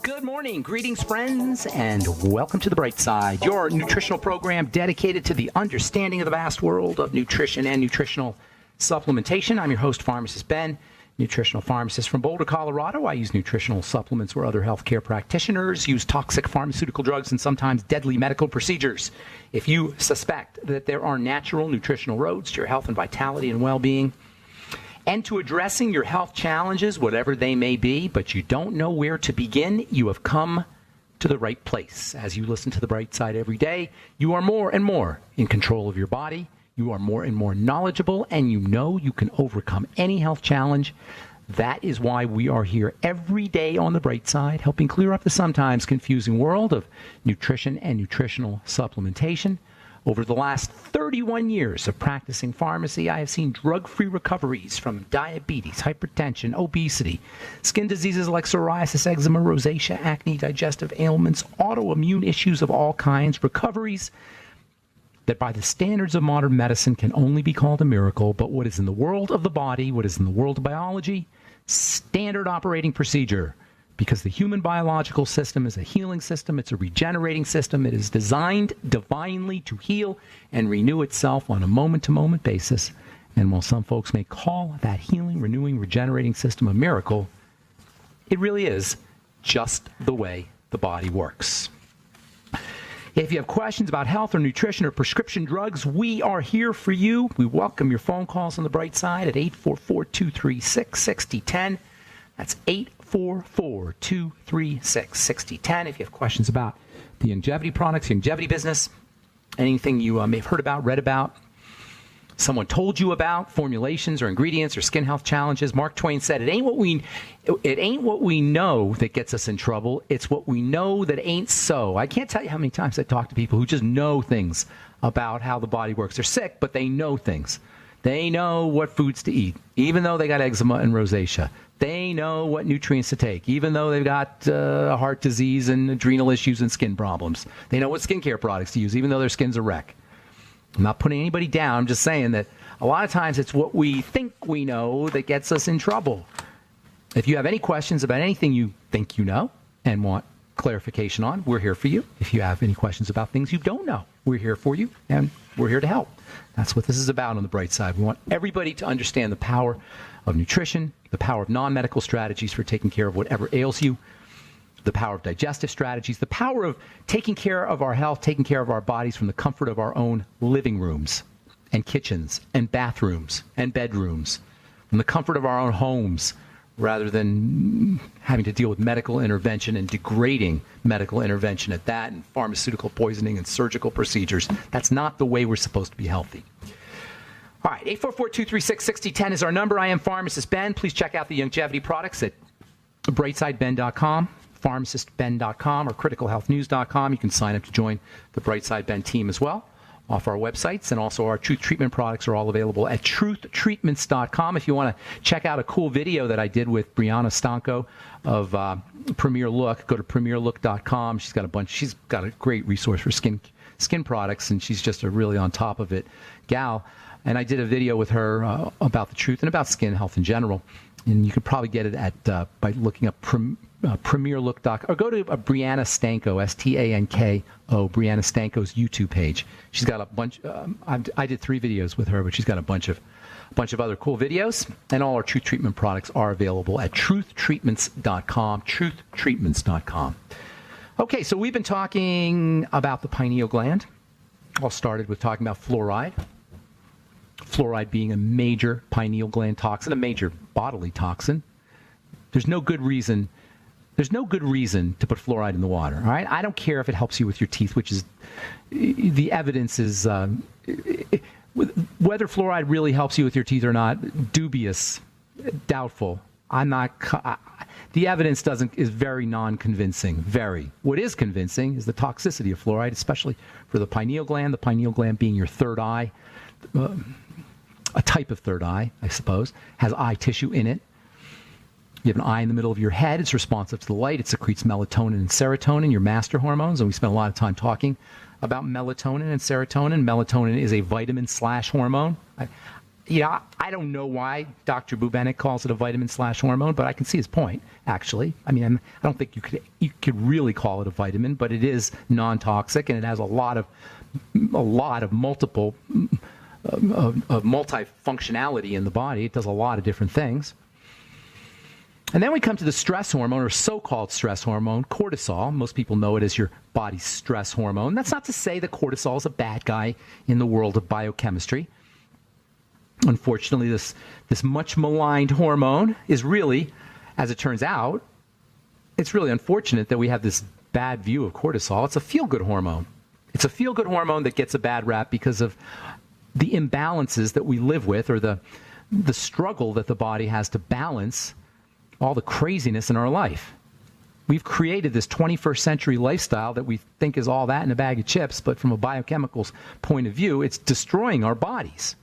Good morning, greetings, friends, and welcome to The Bright Side, your nutritional program dedicated to the understanding of the vast world of nutrition and nutritional supplementation. I'm your host, Pharmacist Ben, nutritional pharmacist from Boulder, Colorado. I use nutritional supplements where other healthcare practitioners use toxic pharmaceutical drugs and sometimes deadly medical procedures. If you suspect that there are natural nutritional roads to your health and vitality and well-being, and to addressing your health challenges, whatever they may be, but you don't know where to begin, you have come to the right place. As you listen to The Bright Side every day, you are more and more in control of your body. You are more and more knowledgeable, and you know you can overcome any health challenge. That is why we are here every day on The Bright Side, helping clear up the sometimes confusing world of nutrition and nutritional supplementation. Over the last 31 years of practicing pharmacy, I have seen drug-free recoveries from diabetes, hypertension, obesity, skin diseases like psoriasis, eczema, rosacea, acne, digestive ailments, autoimmune issues of all kinds, recoveries that by the standards of modern medicine can only be called a miracle, but what is in the world of the body, what is in the world of biology, standard operating procedure. Because the human biological system is a healing system, it's a regenerating system, it is designed divinely to heal and renew itself on a moment-to-moment basis. And while some folks may call that healing, renewing, regenerating system a miracle, it really is just the way the body works. If you have questions about health or nutrition or prescription drugs, we are here for you. We welcome your phone calls on The Bright Side at 844-236-6010. That's 844-236-6010. If you have questions about the longevity products, the longevity business, anything you may have heard about, read about, someone told you about, formulations or ingredients or skin health challenges. Mark Twain said, it ain't what we know that gets us in trouble. It's what we know that ain't so. I can't tell you how many times I talk to people who just know things about how the body works. They're sick, but they know things. They know what foods to eat, even though they got eczema and rosacea. They know what nutrients to take, even though they've got heart disease and adrenal issues and skin problems. They know what skincare products to use, even though their skin's a wreck. I'm not putting anybody down. I'm just saying that a lot of times it's what we think we know that gets us in trouble. If you have any questions about anything you think you know and want clarification on, we're here for you. If you have any questions about things you don't know, we're here for you, and we're here to help. That's what this is about on The Bright Side. We want everybody to understand the power of nutrition, the power of non-medical strategies for taking care of whatever ails you, the power of digestive strategies, the power of taking care of our health, taking care of our bodies from the comfort of our own living rooms and kitchens and bathrooms and bedrooms, from the comfort of our own homes, rather than having to deal with medical intervention and degrading medical intervention at that, and pharmaceutical poisoning and surgical procedures. That's not the way we're supposed to be healthy. All right, 844-236-6010 is our number. I am Pharmacist Ben. Please check out the longevity products at brightsideben.com, pharmacistben.com, or criticalhealthnews.com. You can sign up to join the Brightside Ben team as well off our websites, and also our Truth Treatment products are all available at truthtreatments.com. If you want to check out a cool video that I did with Brianna Stanko of Premier Look, go to premierlook.com. She's got a great resource for skin products, and she's just a really on top of it gal. And I did a video with her about the truth and about skin health in general. And you could probably get it at by looking up premierlook.com, or go to Brianna Stanko, Stanko, Brianna Stanko's YouTube page. She's got a bunch. I did 3 videos with her, but she's got a bunch of other cool videos. And all our Truth Treatment products are available at truthtreatments.com, truthtreatments.com. Okay, so we've been talking about the pineal gland. All started with talking about fluoride. Fluoride being a major pineal gland toxin, a major bodily toxin. There's no good reason to put fluoride in the water. All right, I don't care if it helps you with your teeth, which is the evidence is whether fluoride really helps you with your teeth or not. Dubious, doubtful. The evidence is very non-convincing. Very. What is convincing is the toxicity of fluoride, especially for the pineal gland. The pineal gland being your third eye. A type of third eye, I suppose, has eye tissue in it. You have an eye in the middle of your head. It's responsive to the light. It secretes melatonin and serotonin, your master hormones. And we spent a lot of time talking about melatonin and serotonin. Melatonin is a vitamin/hormone. I don't know why Dr. Bubenik calls it a vitamin/hormone, but I can see his point, actually. I mean, I don't think you could really call it a vitamin, but it is non-toxic, and it has a lot of multiple multifunctionality in the body. It does a lot of different things. And then we come to the stress hormone, or so-called stress hormone, cortisol. Most people know it as your body's stress hormone. That's not to say that cortisol is a bad guy in the world of biochemistry. Unfortunately, this much maligned hormone is really, as it turns out, it's really unfortunate that we have this bad view of cortisol. It's a feel-good hormone. It's a feel-good hormone that gets a bad rap because of the imbalances that we live with, or the struggle that the body has to balance all the craziness in our life. We've created this 21st century lifestyle that we think is all that in a bag of chips, but from a biochemicals point of view, it's destroying our bodies.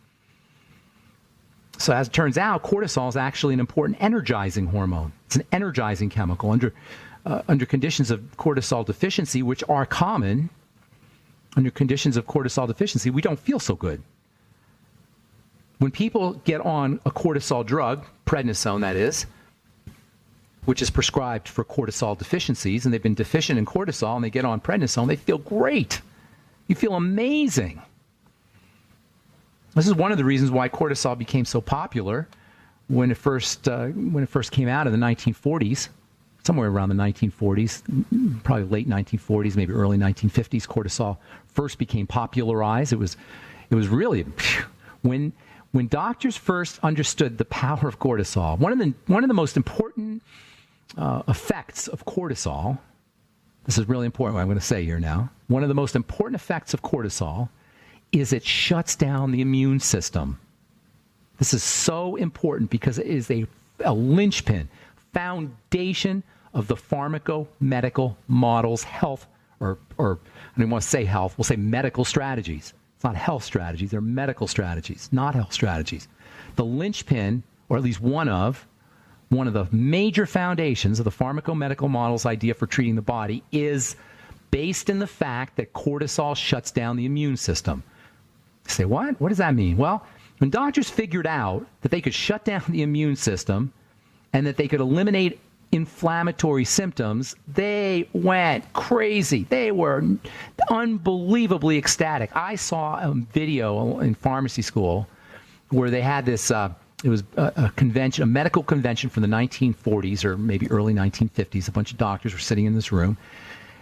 So as it turns out, cortisol is actually an important energizing hormone. It's an energizing chemical. Under conditions of cortisol deficiency, which are common, under conditions of cortisol deficiency, we don't feel so good. When people get on a cortisol drug, prednisone that is, which is prescribed for cortisol deficiencies, and they've been deficient in cortisol, and they get on prednisone, they feel great. You feel amazing. This is one of the reasons why cortisol became so popular when it first came out in the 1940s, somewhere around the 1940s, probably late 1940s, maybe early 1950s. Cortisol first became popularized. It was really when doctors first understood the power of cortisol. One of the most important effects of cortisol. This is really important what I'm going to say here now. One of the most important effects of cortisol is it shuts down the immune system. This is so important because it is a linchpin, foundation of the pharmacomedical model's health, or I don't want to say health, we'll say medical strategies. It's not health strategies, they're medical strategies, not health strategies. The linchpin, or at least one of the major foundations of the pharmacomedical model's idea for treating the body is based in the fact that cortisol shuts down the immune system. You say, what? What does that mean? Well, when doctors figured out that they could shut down the immune system and that they could eliminate inflammatory symptoms, they went crazy. They were unbelievably ecstatic. I saw a video in pharmacy school where they had this, it was a convention, a medical convention from the 1940s or maybe early 1950s. A bunch of doctors were sitting in this room.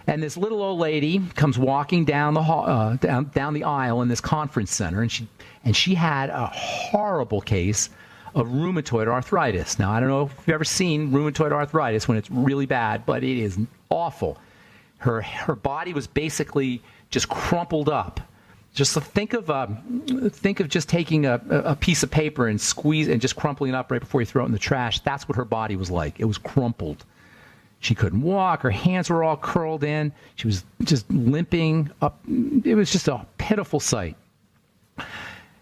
And this little old lady comes walking down the hall, down the aisle in this conference center, and she had a horrible case of rheumatoid arthritis. Now, I don't know if you've ever seen rheumatoid arthritis when it's really bad, but it is awful. Her body was basically just crumpled up. Just think of just taking a piece of paper and squeeze and just crumpling it up right before you throw it in the trash. That's what her body was like. It was crumpled. She couldn't walk. Her hands were all curled in. She was just limping up. It was just a pitiful sight.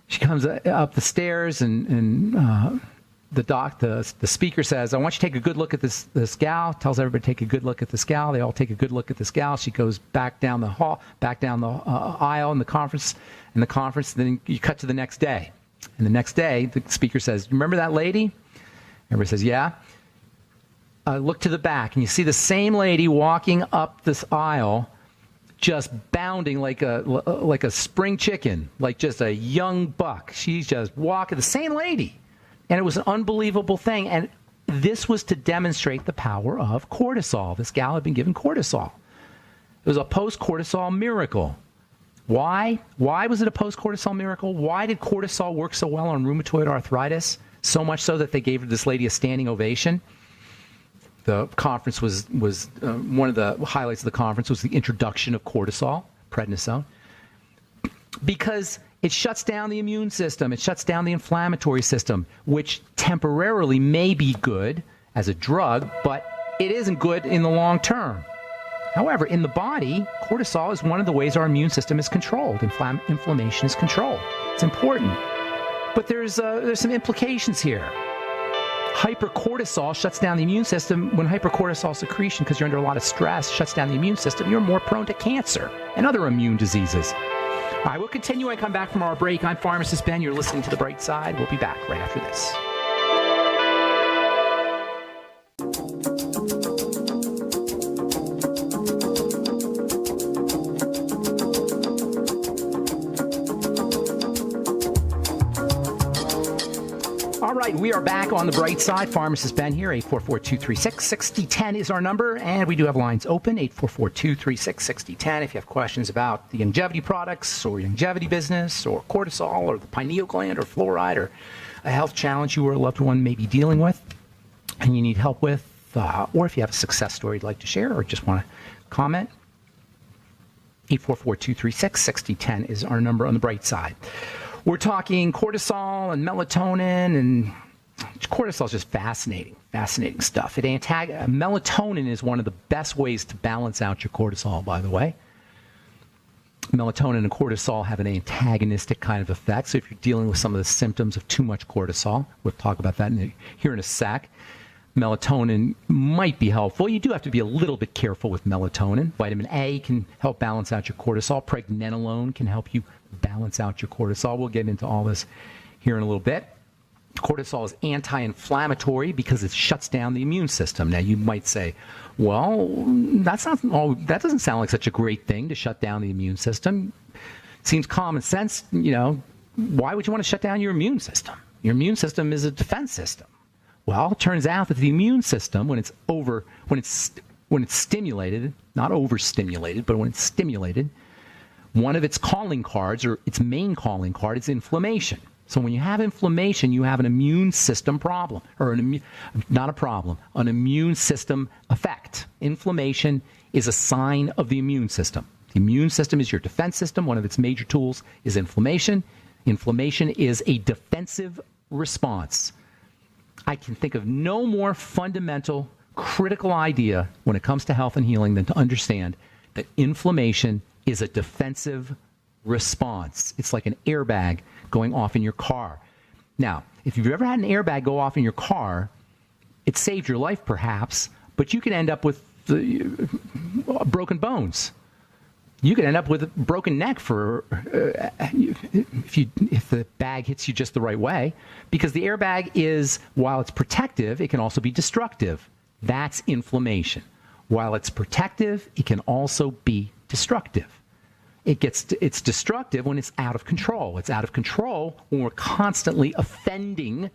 She comes up the stairs, and the speaker says, "I want you to take a good look at this gal." Tells everybody to take a good look at this gal. They all take a good look at this gal. She goes back down the hall, back down the aisle in the conference. Then you cut to the next day. And the next day, the speaker says, "Remember that lady?" Everybody says, "Yeah." Look to the back, and you see the same lady walking up this aisle, just bounding like a spring chicken, like just a young buck. She's just walking, the same lady. And it was an unbelievable thing. And this was to demonstrate the power of cortisol. This gal had been given cortisol. It was a post-cortisol miracle. Why? Why was it a post-cortisol miracle? Why did cortisol work so well on rheumatoid arthritis? So much so that they gave this lady a standing ovation. The conference was one of the highlights of the conference was the introduction of cortisol, prednisone, because it shuts down the immune system. It shuts down the inflammatory system, which temporarily may be good as a drug, but it isn't good in the long term. However, in the body, cortisol is one of the ways our immune system is controlled. Inflammation is controlled. It's important. But there's some implications here. Hypercortisol shuts down the immune system. When hypercortisol secretion, because you're under a lot of stress, shuts down the immune system, you're more prone to cancer and other immune diseases. All right, we'll continue and come back from our break. I'm Pharmacist Ben. You're listening to The Bright Side. We'll be back right after this. All right, we are back on The Bright Side. Pharmacist Ben here. 844-236-6010 is our number, and we do have lines open, 844-236-6010. If you have questions about the longevity products or longevity business or cortisol or the pineal gland or fluoride or a health challenge you or a loved one may be dealing with and you need help with, or if you have a success story you'd like to share or just want to comment, 844-236-6010 is our number on The Bright Side. We're talking cortisol and melatonin, and cortisol is just fascinating stuff. Melatonin is one of the best ways to balance out your cortisol, by the way. Melatonin and cortisol have an antagonistic kind of effect. So if you're dealing with some of the symptoms of too much cortisol, we'll talk about that here in a sec. Melatonin might be helpful. You do have to be a little bit careful with melatonin. Vitamin A can help balance out your cortisol. Pregnenolone can help you balance out your cortisol. We'll get into all this here in a little bit. Cortisol is anti-inflammatory because it shuts down the immune system. Now, you might say, well, that doesn't sound like such a great thing to shut down the immune system. Seems common sense, why would you want to shut down your immune system? Your immune system is a defense system. Well, it turns out that the immune system, when it's stimulated, not overstimulated, but when it's stimulated, one of its calling cards, or its main calling card, is inflammation. So when you have inflammation, you have an immune system problem, or an immune system effect. Inflammation is a sign of the immune system. The immune system is your defense system. One of its major tools is inflammation. Inflammation is a defensive response. I can think of no more fundamental, critical idea when it comes to health and healing than to understand that inflammation is a defensive response. It's like an airbag going off in your car. Now, if you've ever had an airbag go off in your car, it saved your life perhaps, but you can end up with broken bones. You could end up with a broken neck if the bag hits you just the right way, because the airbag is, while it's protective, it can also be destructive. That's inflammation. While it's protective, it can also be destructive. It's destructive when it's out of control. It's out of control when we're constantly offending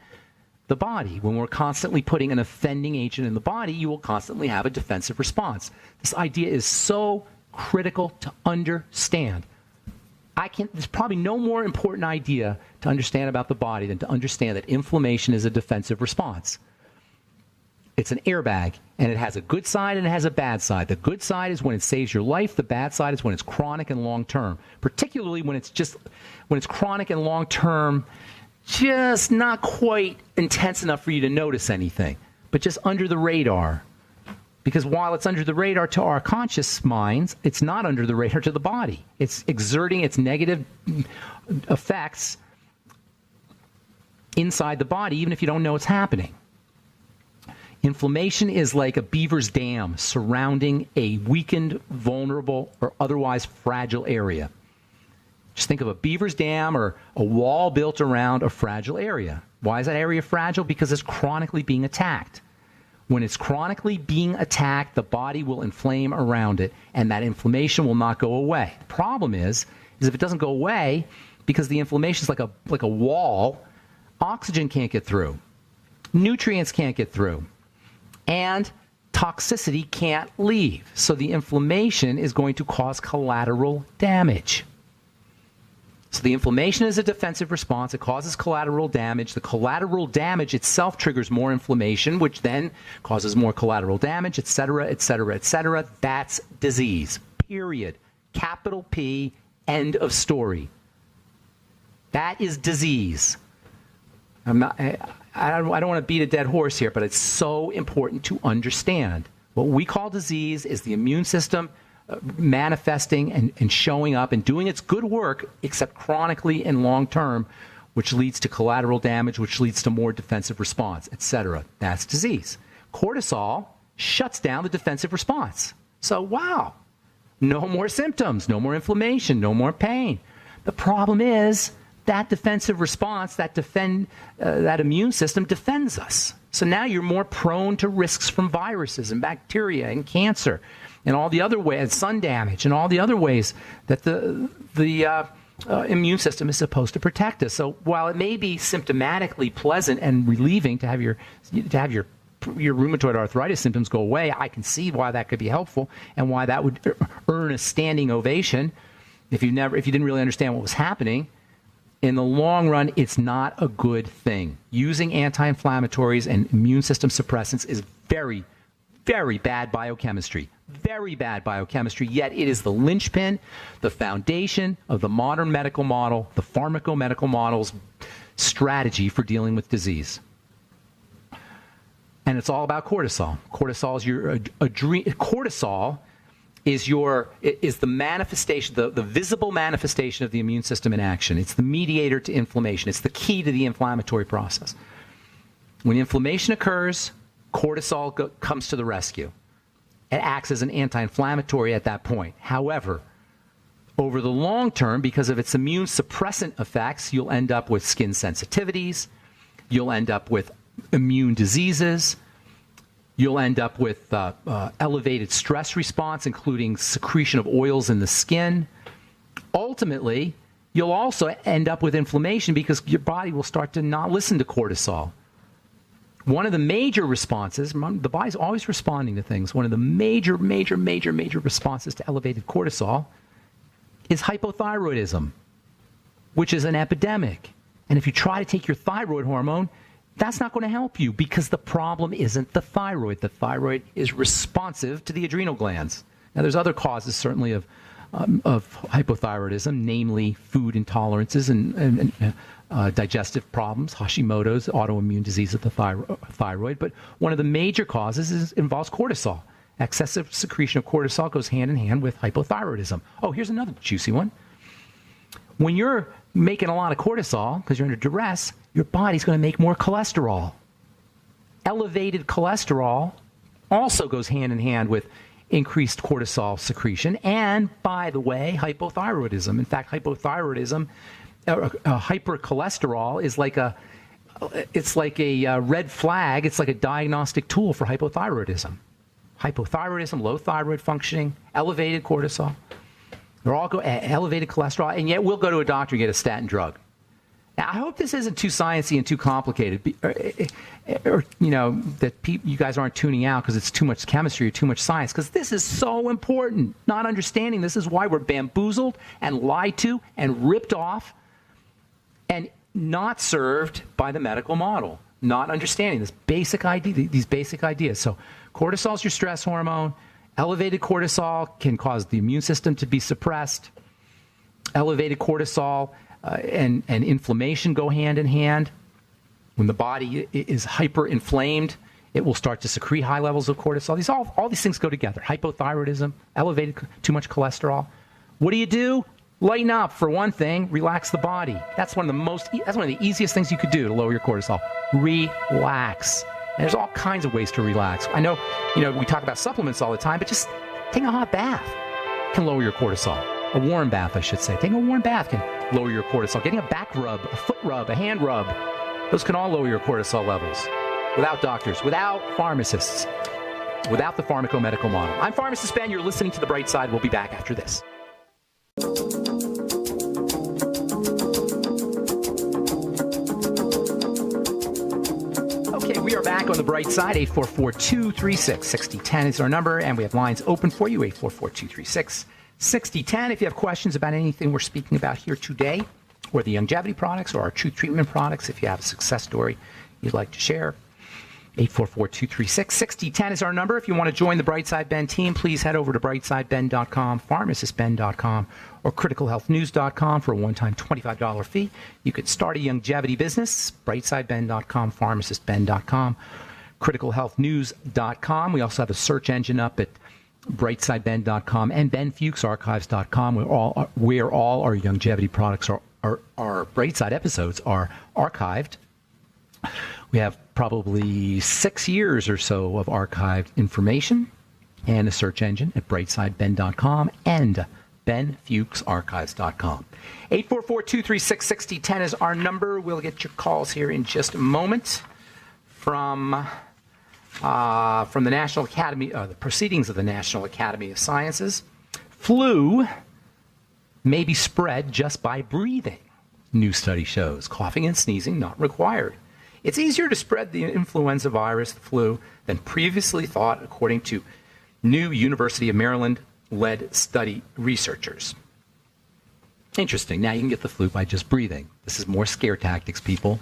the body. When we're constantly putting an offending agent in the body, you will constantly have a defensive response. This idea is so critical to understand. There's probably no more important idea to understand about the body than to understand that inflammation is a defensive response. It's an airbag, and it has a good side and it has a bad side. The good side is when it saves your life. The bad side is when it's chronic and long-term, particularly when it's chronic and long-term, just not quite intense enough for you to notice anything, but just under the radar. Because while it's under the radar to our conscious minds, it's not under the radar to the body. It's exerting its negative effects inside the body, even if you don't know it's happening. Inflammation is like a beaver's dam surrounding a weakened, vulnerable, or otherwise fragile area. Just think of a beaver's dam or a wall built around a fragile area. Why is that area fragile? Because it's chronically being attacked. When it's chronically being attacked, the body will inflame around it, and that inflammation will not go away. The problem is if it doesn't go away, because the inflammation is like a wall, oxygen can't get through, nutrients can't get through, and toxicity can't leave. So the inflammation is going to cause collateral damage. So the inflammation is a defensive response. It causes collateral damage. The collateral damage itself triggers more inflammation, which then causes more collateral damage, et cetera, et cetera, et cetera. That's disease, period. Capital P, end of story. That is disease. I don't want to beat a dead horse here, but it's so important to understand. What we call disease is the immune system manifesting and showing up and doing its good work, except chronically and long term, which leads to collateral damage, which leads to more defensive response, etc. That's disease. Cortisol shuts down the defensive response. So, wow, no more symptoms, no more inflammation, no more pain. The problem is that defensive response, that immune system defends us. So now you're more prone to risks from viruses and bacteria and cancer and all the other ways, sun damage and all the other ways that the immune system is supposed to protect us. So while it may be symptomatically pleasant and relieving to have your rheumatoid arthritis symptoms go away, I can see why that could be helpful and why that would earn a standing ovation if you didn't really understand what was happening. In the long run, it's not a good thing. Using anti-inflammatories and immune system suppressants is very, very bad biochemistry. Very bad biochemistry, yet it is the linchpin, the foundation of the modern medical model, the pharmacomedical model's strategy for dealing with disease. And it's all about cortisol. Cortisol is the manifestation, the visible manifestation of the immune system in action. It's the mediator to inflammation. It's the key to the inflammatory process. When inflammation occurs, cortisol comes to the rescue. It acts as an anti-inflammatory at that point. However, over the long term, because of its immune suppressant effects, you'll end up with skin sensitivities. You'll end up with immune diseases. You'll end up with elevated stress response, including secretion of oils in the skin. Ultimately, you'll also end up with inflammation because your body will start to not listen to cortisol. One of the major responses, the body's always responding to things. One of the major responses to elevated cortisol is hypothyroidism, which is an epidemic. And if you try to take your thyroid hormone, that's not going to help you because the problem isn't the thyroid. The thyroid is responsive to the adrenal glands. Now, there's other causes, certainly, of hypothyroidism, namely food intolerances and digestive problems, Hashimoto's, autoimmune disease of the thyroid. But one of the major causes involves cortisol. Excessive secretion of cortisol goes hand in hand with hypothyroidism. Oh, here's another juicy one. When you're making a lot of cortisol because you're under duress, your body's going to make more cholesterol. Elevated cholesterol also goes hand in hand with increased cortisol secretion and, by the way, hypothyroidism. In fact, hypothyroidism, hypercholesterol is like a red flag. It's like a diagnostic tool for hypothyroidism. Hypothyroidism, low thyroid functioning, elevated cortisol. They're all elevated cholesterol, and yet we'll go to a doctor and get a statin drug. Now, I hope this isn't too sciencey and too complicated, or that you guys aren't tuning out because it's too much chemistry or too much science, because this is so important. Not understanding this is why we're bamboozled and lied to and ripped off and not served by the medical model. Not understanding this basic idea, these basic ideas. So cortisol is your stress hormone. Elevated cortisol can cause the immune system to be suppressed. Elevated cortisol and inflammation go hand in hand. When the body is hyperinflamed, it will start to secrete high levels of cortisol. All these things go together. Hypothyroidism, elevated, too much cholesterol. What do? Lighten up, for one thing. Relax the body. That's one of the easiest things you could do to lower your cortisol. Relax. And there's all kinds of ways to relax. I know, we talk about supplements all the time, but just taking a hot bath can lower your cortisol. A warm bath, I should say. Taking a warm bath can lower your cortisol. Getting a back rub, a foot rub, a hand rub, those can all lower your cortisol levels. Without doctors, without pharmacists, without the pharmacomedical model. I'm Pharmacist Ben. You're listening to The Bright Side. We'll be back after this. Okay, we are back on The Bright Side. 844-236-6010 is our number, and we have lines open for you, 844-236-6010. If you have questions about anything we're speaking about here today, or the longevity products, or our truth treatment products, if you have a success story you'd like to share, 844-236-6010 is our number. If you want to join the Brightside Ben team, please head over to brightsideben.com, pharmacistben.com, or criticalhealthnews.com for a one-time $25 fee. You could start a longevity business, brightsideben.com, pharmacistben.com, criticalhealthnews.com. We also have a search engine up at brightsideben.com and benfuchsarchives.com, where all our longevity products our Brightside episodes are archived. We have probably 6 years or so of archived information and a search engine at brightsideben.com and benfuchsarchives.com. 844-236-6010 is our number. We'll get your calls here in just a moment from the National Academy, the Proceedings of the National Academy of Sciences. Flu may be spread just by breathing. New study shows coughing and sneezing not required. It's easier to spread the influenza virus, the flu, than previously thought, according to new University of Maryland-led study researchers. Interesting. Now you can get the flu by just breathing. This is more scare tactics, people.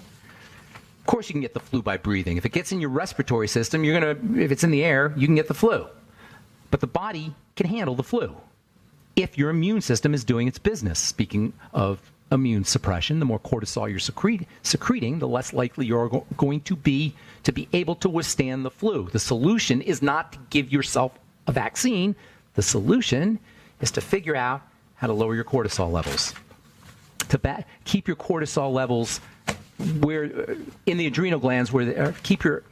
Of course you can get the flu by breathing. If it gets in your respiratory system, if it's in the air, you can get the flu. But the body can handle the flu if your immune system is doing its business. Speaking of immune suppression, the more cortisol you're secreting, the less likely you're going to be able to withstand the flu. The solution is not to give yourself a vaccine. The solution is to figure out how to lower your cortisol levels, to keep your cortisol levels where in the adrenal glands, keep your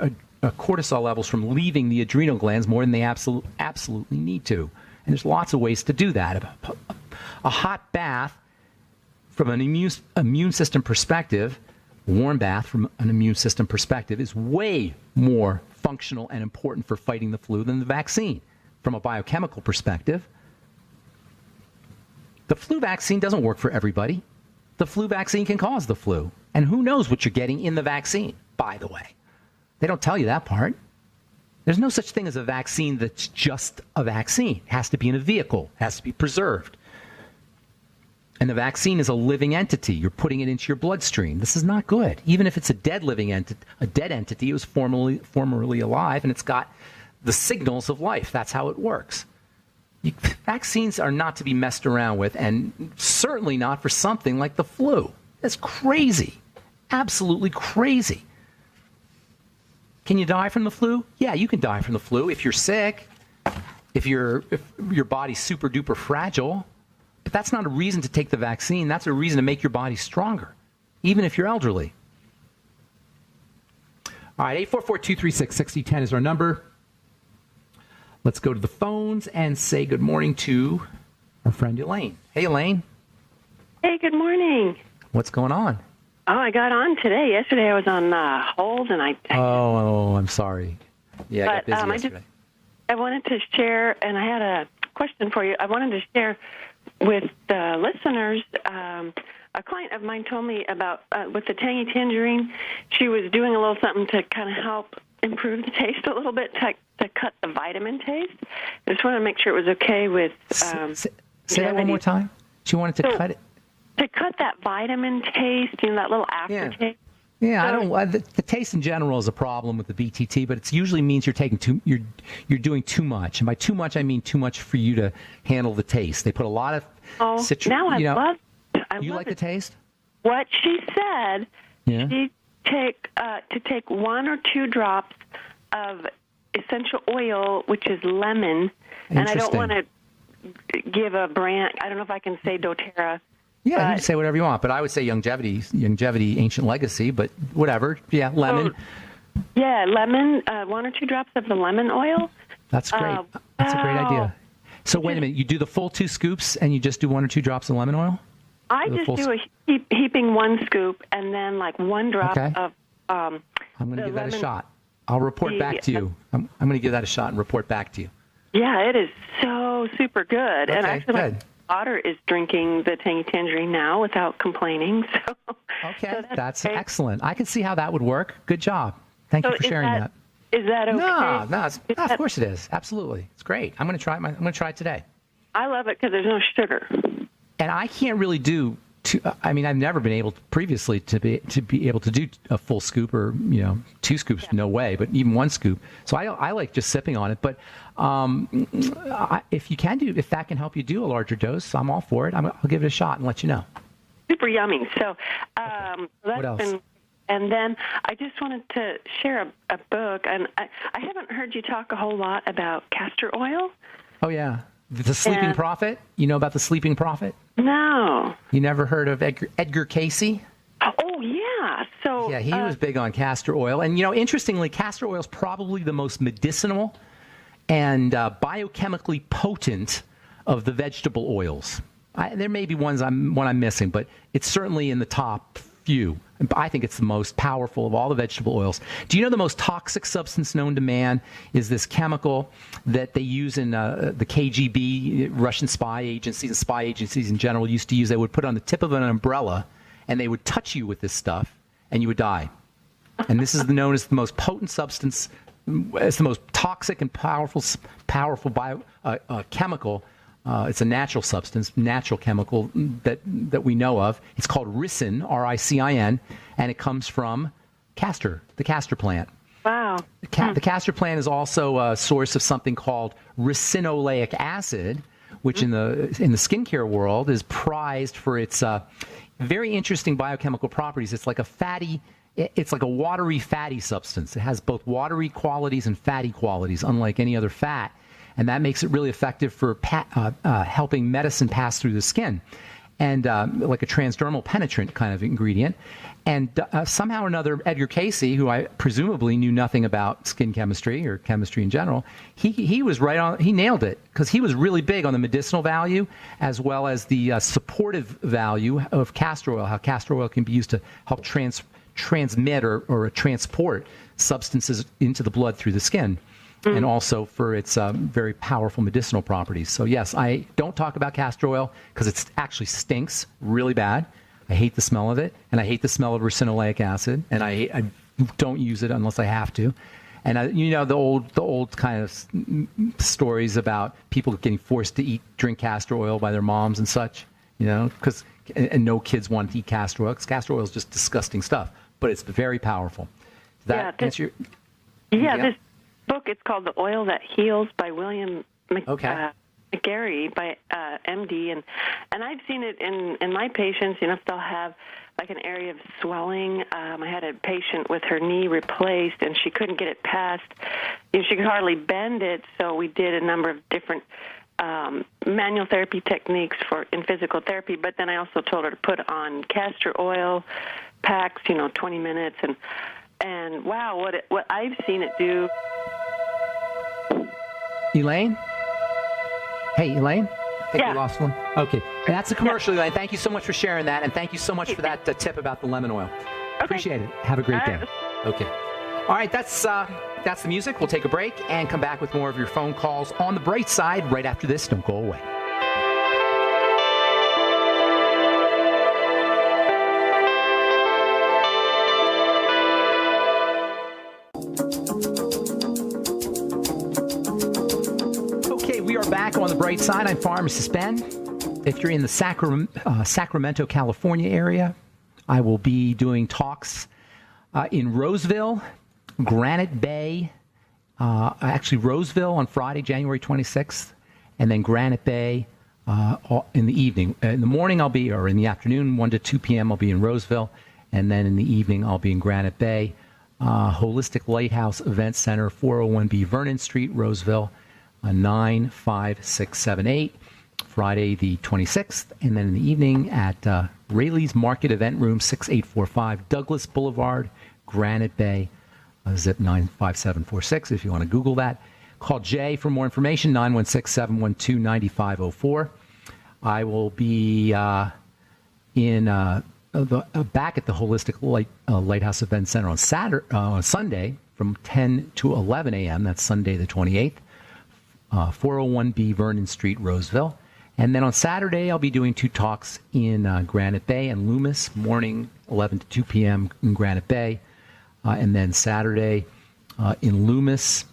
cortisol levels from leaving the adrenal glands more than they absolutely need to. And there's lots of ways to do that. A hot bath from an immune system perspective, warm bath from an immune system perspective is way more functional and important for fighting the flu than the vaccine. From a biochemical perspective, the flu vaccine doesn't work for everybody. The flu vaccine can cause the flu. And who knows what you're getting in the vaccine, by the way. They don't tell you that part. There's no such thing as a vaccine that's just a vaccine. It has to be in a vehicle. It has to be preserved. And the vaccine is a living entity. You're putting it into your bloodstream. This is not good. Even if it's a dead entity, it was formerly alive, and it's got the signals of life. That's how it works. Vaccines are not to be messed around with, and certainly not for something like the flu. That's crazy. Absolutely crazy. Can you die from the flu? Yeah, you can die from the flu if you're sick, if your body's super duper fragile. But that's not a reason to take the vaccine. That's a reason to make your body stronger, even if you're elderly. All right, 844-236-6010 is our number. Let's go to the phones and say good morning to our friend Elaine. Hey, Elaine. Hey, good morning. What's going on? Oh, I got on today. Yesterday I was on hold, and I I'm sorry. Yeah, I got busy yesterday. I wanted to share, and I had a question for you. I wanted to share with the listeners. A client of mine told me about, with the tangy tangerine, she was doing a little something to kind of help improve the taste a little bit, to cut the vitamin taste. I just wanted to make sure it was okay with... say that one more time. She wanted to cut it. To cut that vitamin taste, that little aftertaste. Yeah, so, the taste in general is a problem with the BTT, but it usually means you're doing too much, and by too much I mean too much for you to handle the taste. They put a lot of citrus. Now I love. You like the taste? What she said. Yeah. She to take 1 or 2 drops of essential oil, which is lemon, and I don't want to give a brand. I don't know if I can say doTERRA. Yeah, you can say whatever you want, but I would say Longevity, Ancient Legacy, but whatever. Yeah, lemon. Lemon, 1 or 2 drops of the lemon oil. That's great. That's a great idea. So wait a minute, you do the full 2 scoops and you just do 1 or 2 drops of lemon oil? I just do a heaping 1 scoop and then like 1 drop of I'm going to give that a shot. I'll report back to you. I'm going to give that a shot and report back to you. Yeah, it is so super good. Okay, and actually, good. my daughter is drinking the tangy tangerine now without complaining. Okay, so that's excellent. I can see how that would work. Good job. Thank you for sharing that. Is that okay? No, of course it is. Absolutely. It's great. I'm going to try it. I'm going to try it today. I love it because there's no sugar. And I can't really do I've never been able previously to be able to do a full scoop or 2 scoops, no way, but even 1 scoop. So I like just sipping on it. But if that can help you do a larger dose, I'm all for it. I'll give it a shot and let you know. Super yummy. So what else? And then I just wanted to share a book, and I haven't heard you talk a whole lot about castor oil. Oh yeah. The Sleeping Prophet? You know about the Sleeping Prophet? No. You never heard of Edgar Cayce? Oh, yeah. So yeah, he was big on castor oil. And, interestingly, castor oil is probably the most medicinal and biochemically potent of the vegetable oils. There may be one I'm missing, but it's certainly in the top few. I think it's the most powerful of all the vegetable oils. Do you know the most toxic substance known to man is this chemical that they use in the KGB, Russian spy agencies, and spy agencies in general used to use? They would put it on the tip of an umbrella, and they would touch you with this stuff, and you would die. And this is known as the most potent substance. It's the most toxic and powerful chemical. It's a natural substance, natural chemical that we know of. It's called ricin, R-I-C-I-N, and it comes from the castor plant. Wow. The castor plant is also a source of something called ricinoleic acid, which in the skincare world is prized for its very interesting biochemical properties. It's like a watery fatty substance. It has both watery qualities and fatty qualities, unlike any other fat. And that makes it really effective for helping medicine pass through the skin, and like a transdermal penetrant kind of ingredient. And somehow or another, Edgar Casey, who I presumably knew nothing about skin chemistry or chemistry in general, he was right on. He nailed it, because he was really big on the medicinal value as well as the supportive value of castor oil, how castor oil can be used to help transmit or transport substances into the blood through the skin. And also for its very powerful medicinal properties. So yes, I don't talk about castor oil because it actually stinks really bad. I hate the smell of it, and I hate the smell of ricinoleic acid, and I don't use it unless I have to. And the old kind of stories about people getting forced to drink castor oil by their moms and such, because no kids want to eat castor oil, because castor oil is just disgusting stuff, but it's very powerful. This book, it's called The Oil That Heals by William McGarry, by MD, and I've seen it in my patients. If they'll have like an area of swelling. I had a patient with her knee replaced, and she couldn't get it past. She could hardly bend it, so we did a number of different manual therapy techniques in physical therapy. But then I also told her to put on castor oil packs, 20 minutes, and wow, what I've seen it do. Elaine? Hey, Elaine? I think Yeah. we lost one. Okay. And that's a commercial, Elaine. Thank you so much for sharing that, and thank you so much for that tip about the lemon oil. Okay. Appreciate it. Have a great day. Okay. All right, that's the music. We'll take a break and come back with more of your phone calls on the bright side right after this. Don't go away. We are back on the bright side. I'm Pharmacist Ben. If you're in the Sacramento, California area, I will be doing talks in Roseville, Granite Bay, Roseville on Friday, January 26th, and then Granite Bay in the evening. In the morning, in the afternoon, 1 to 2 p.m., I'll be in Roseville, and then in the evening, I'll be in Granite Bay. Holistic Lighthouse Event Center, 401B Vernon Street, Roseville, 95678, Friday the 26th, and then in the evening at Rayleigh's Market Event Room, 6845 Douglas Boulevard, Granite Bay, zip 95746 if you want to Google that. Call Jay for more information, 916-712-9504. I will be back at the Holistic Lighthouse Event Center on Sunday from 10 to 11 a.m. That's Sunday the 28th. 401B Vernon Street, Roseville. And then on Saturday, I'll be doing 2 talks in Granite Bay and Loomis, morning 11 to 2 p.m. in Granite Bay. And then Saturday in Loomis,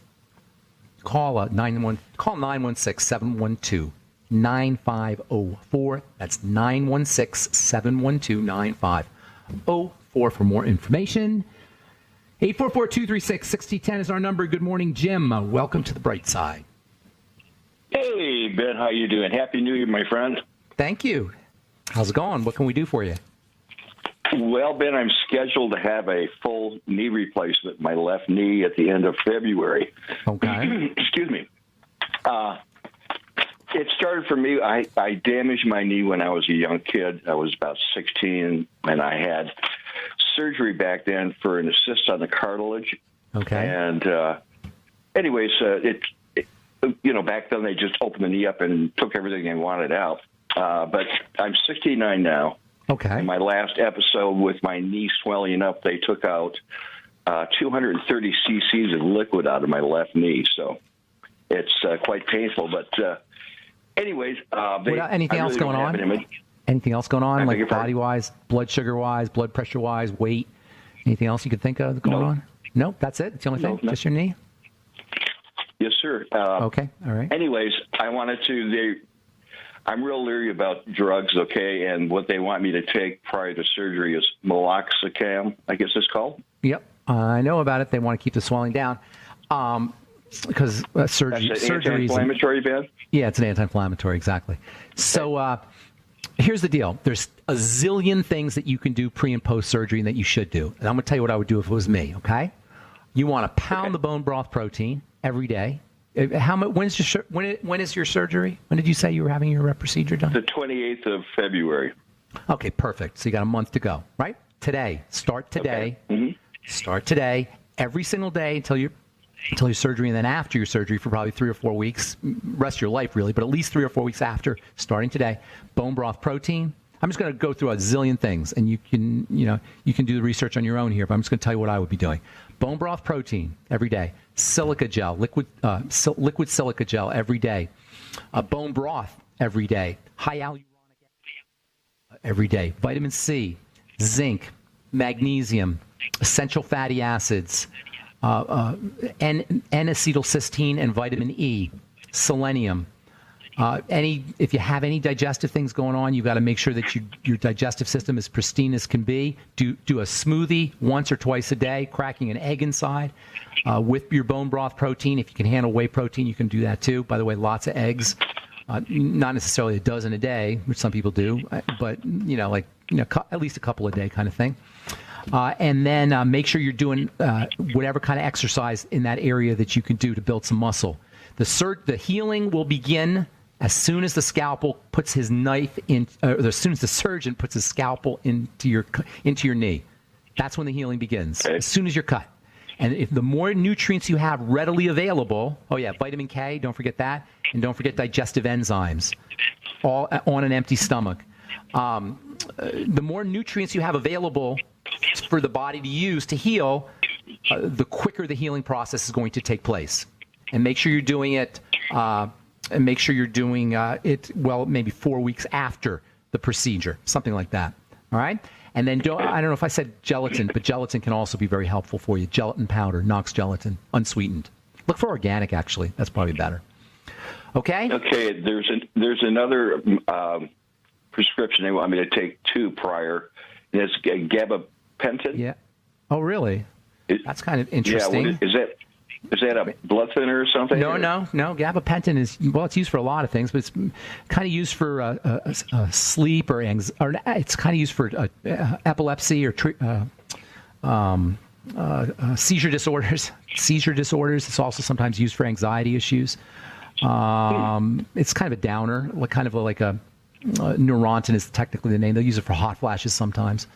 call 916-712-9504. That's 916-712-9504 for more information. 844-236-6010 is our number. Good morning, Jim. Welcome to the bright side. Hey, Ben, how you doing? Happy New Year, my friend. Thank you. How's it going? What can we do for you? Well, Ben, I'm scheduled to have a full knee replacement, my left knee, at the end of February. Okay. Excuse me. It started for me, I damaged my knee when I was a young kid. I was about 16, and I had surgery back then for an assist on the cartilage. Okay. And anyways, back then they just opened the knee up and took everything they wanted out. But I'm 69 now. Okay. In my last episode with my knee swelling up, they took out 230 cc's of liquid out of my left knee. So it's quite painful. But anyways, anything else going on? Anything else going on, like body-wise, blood sugar-wise, blood pressure-wise, weight? Anything else you could think of going on? Nope, that's it? It's the only thing? No. Just your knee? Yes, sir. Okay, all right. Anyways, I wanted to... I'm real leery about drugs, okay, and what they want me to take prior to surgery is meloxicam, I guess it's called. Yep, I know about it. They want to keep the swelling down because surgery... That's an anti-inflammatory, Ben? Yeah, it's an anti-inflammatory, exactly. So here's the deal. There's a zillion things that you can do pre- and post-surgery and that you should do. And I'm going to tell you what I would do if it was me, okay? You want to pound the bone broth protein every day. When is your surgery? When did you say you were having your procedure done? The 28th of February. Okay, perfect. So you got a month to go, right? Today. Start today. Okay. Mm-hmm. Start today. Every single day until your surgery, and then after your surgery for probably 3 or 4 weeks. Rest of your life, really, but at least 3 or 4 weeks after, starting today. Bone broth protein. I'm just going to go through a zillion things, and you can do the research on your own here, but I'm just going to tell you what I would be doing. Bone broth protein every day. Silica gel, liquid silica gel every day. Bone broth every day. High hyaluronic acid every day. Vitamin C, zinc, magnesium, essential fatty acids, N-acetylcysteine and vitamin E, selenium. If you have any digestive things going on, you've got to make sure that your digestive system is pristine as can be. Do a smoothie once or twice a day, cracking an egg inside with your bone broth protein. If you can handle whey protein, you can do that too. By the way, lots of eggs, not necessarily a dozen a day, which some people do, but at least a couple a day kind of thing. And then make sure you're doing whatever kind of exercise in that area that you can do to build some muscle. The healing will begin as soon as the scalpel puts his knife in, or as soon as the surgeon puts his scalpel into your knee. That's when the healing begins. Okay. As soon as you're cut. And if the more nutrients you have readily available, vitamin K, don't forget that, and don't forget digestive enzymes, all on an empty stomach. The more nutrients you have available for the body to use to heal, the quicker the healing process is going to take place. And make sure you're doing it. Maybe 4 weeks after the procedure, something like that. All right. And then I don't know if I said gelatin, but gelatin can also be very helpful for you. Gelatin powder, Knox gelatin, unsweetened. Look for organic, actually. That's probably better. Okay. Okay. There's another prescription they want me to take too prior. And it's gabapentin. Yeah. Oh, really? That's kind of interesting. Yeah. Is that a blood thinner or something? No. Gabapentin it's used for a lot of things, but it's kind of used for sleep or it's kind of used for epilepsy or seizure disorders. Seizure disorders. It's also sometimes used for anxiety issues. It's kind of a downer, like a Neurontin is technically the name. They'll use it for hot flashes sometimes.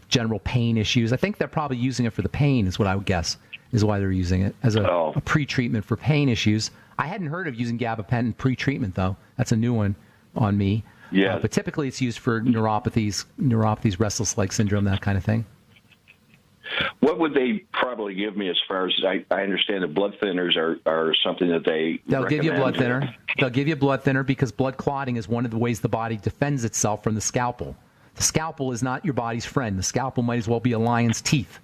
General pain issues. I think they're probably using it for the pain, is what I would guess. Is why they're using it as a pre-treatment for pain issues. I hadn't heard of using gabapentin pre-treatment, though. That's a new one on me. Yeah. But typically it's used for neuropathies, restless leg syndrome, that kind of thing. What would they probably give me as far as I understand the blood thinners are something that they'll give you a blood thinner. They'll give you a blood thinner because blood clotting is one of the ways the body defends itself from the scalpel. The scalpel is not your body's friend. The scalpel might as well be a lion's teeth.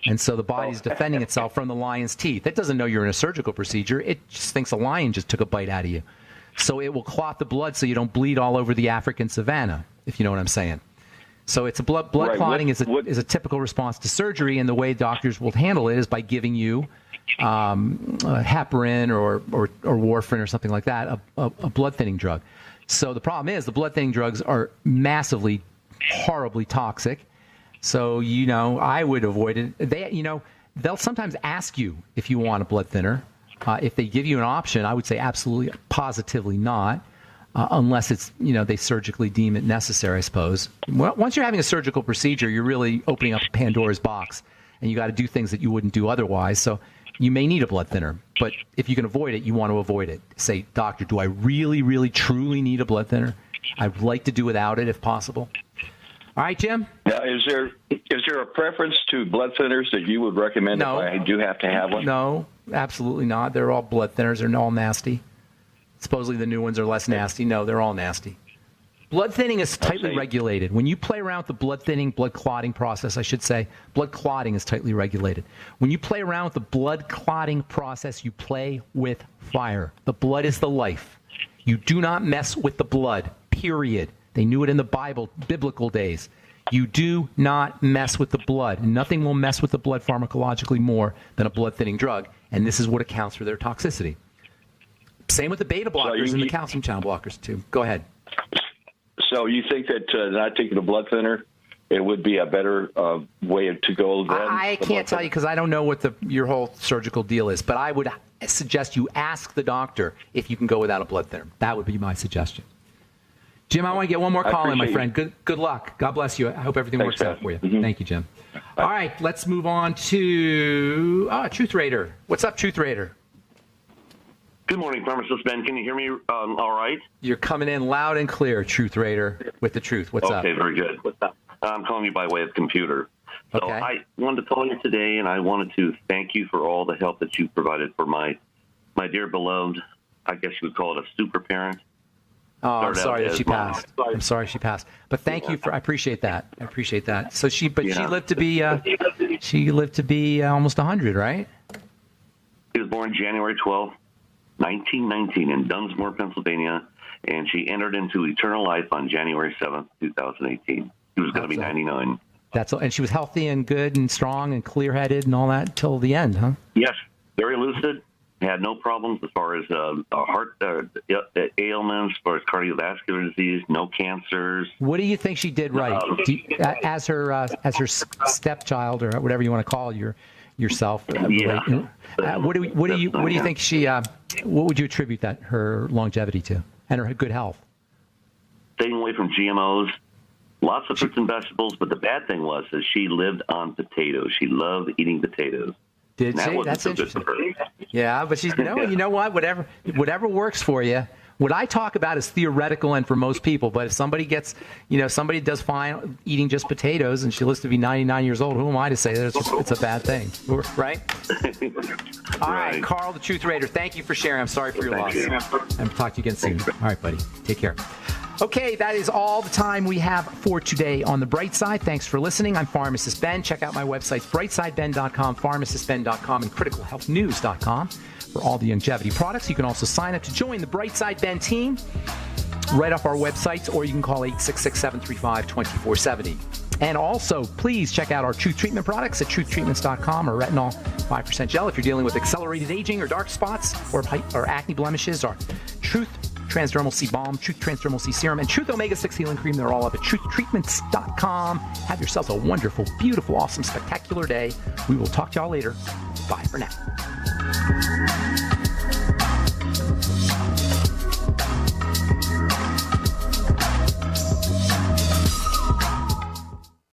And so the body's defending itself from the lion's teeth. It doesn't know you're in a surgical procedure. It just thinks a lion just took a bite out of you. So it will clot the blood so you don't bleed all over the African savannah, if you know what I'm saying. So it's a blood clotting is a typical response to surgery, and the way doctors will handle it is by giving you heparin or warfarin or something like that, a blood thinning drug. So the problem is the blood thinning drugs are massively, horribly toxic. So, I would avoid it. They'll sometimes ask you if you want a blood thinner. If they give you an option, I would say absolutely, positively not, unless it's, they surgically deem it necessary, I suppose. Once you're having a surgical procedure, you're really opening up Pandora's box, and you got to do things that you wouldn't do otherwise. So, you may need a blood thinner, but if you can avoid it, you want to avoid it. Say, doctor, do I really, really, truly need a blood thinner? I'd like to do without it if possible. All right, Jim? Now, is there a preference to blood thinners that you would recommend No. if I do have to have one? No, absolutely not. They're all blood thinners. They're all nasty. Supposedly the new ones are less nasty. No, they're all nasty. Blood thinning is tightly regulated. When you play around with the blood thinning, blood clotting process, I should say, blood clotting is tightly regulated. When you play around with the blood clotting process, you play with fire. The blood is the life. You do not mess with the blood, period. They knew it in the Bible, biblical days. You do not mess with the blood. Nothing will mess with the blood pharmacologically more than a blood thinning drug, and this is what accounts for their toxicity. Same with the beta blockers and the calcium channel blockers, too. Go ahead. So you think that not taking a blood thinner, it would be a better way to go then? I can't tell you because I don't know what your whole surgical deal is, but I would suggest you ask the doctor if you can go without a blood thinner. That would be my suggestion. Jim, I want to get one more call in, my friend. Good luck. God bless you. I hope everything works out for you. Mm-hmm. Thank you, Jim. All right, let's move on to Truth Raider. What's up, Truth Raider? Good morning, Pharmacist Ben. Can you hear me all right? You're coming in loud and clear, Truth Raider, with the truth. What's up? Okay, very good. What's up? I'm calling you by way of computer. So okay. I wanted to call you today, and I wanted to thank you for all the help that you provided for my dear beloved, I guess you would call it a super parent. Oh, I'm sorry that she passed. I'm sorry she passed. But thank you I appreciate that. I appreciate that. So she lived to be almost 100, right? She was born January 12th, 1919 in Dunsmore, Pennsylvania, and she entered into eternal life on January 7th, 2018. She was going to be 99. And she was healthy and good and strong and clear-headed and all that till the end, huh? Yes, very lucid. Had no problems as far as heart ailments, as far as cardiovascular disease, no cancers. What do you think she did right? As her stepchild or whatever you want to call yourself? Yeah. What do you think she? What would you attribute her longevity to and her good health? Staying away from GMOs, lots of fruits and vegetables. But the bad thing was that she lived on potatoes. She loved eating potatoes. Did she? That's interesting. Yeah, but she's you know what? Whatever works for you. What I talk about is theoretical and for most people. But if somebody somebody does fine eating just potatoes and she lives to be 99 years old, who am I to say that it's a bad thing, right? All right, Carl, the Truth Raider. Thank you for sharing. I'm sorry for your loss. And talk to you again soon. All right, buddy. Take care. Okay, that is all the time we have for today on The Bright Side. Thanks for listening. I'm Pharmacist Ben. Check out my websites, brightsideben.com, pharmacistben.com, and criticalhealthnews.com for all the longevity products. You can also sign up to join the Bright Side Ben team right off our websites, or you can call 866-735-2470. And also, please check out our Truth Treatment products at truthtreatments.com or retinol 5% gel if you're dealing with accelerated aging or dark spots or acne blemishes, or Truth Transdermal C Balm, Truth Transdermal C Serum, and Truth Omega-6 Healing Cream. They're all up at truthtreatments.com. Have yourselves a wonderful, beautiful, awesome, spectacular day. We will talk to y'all later. Bye for now.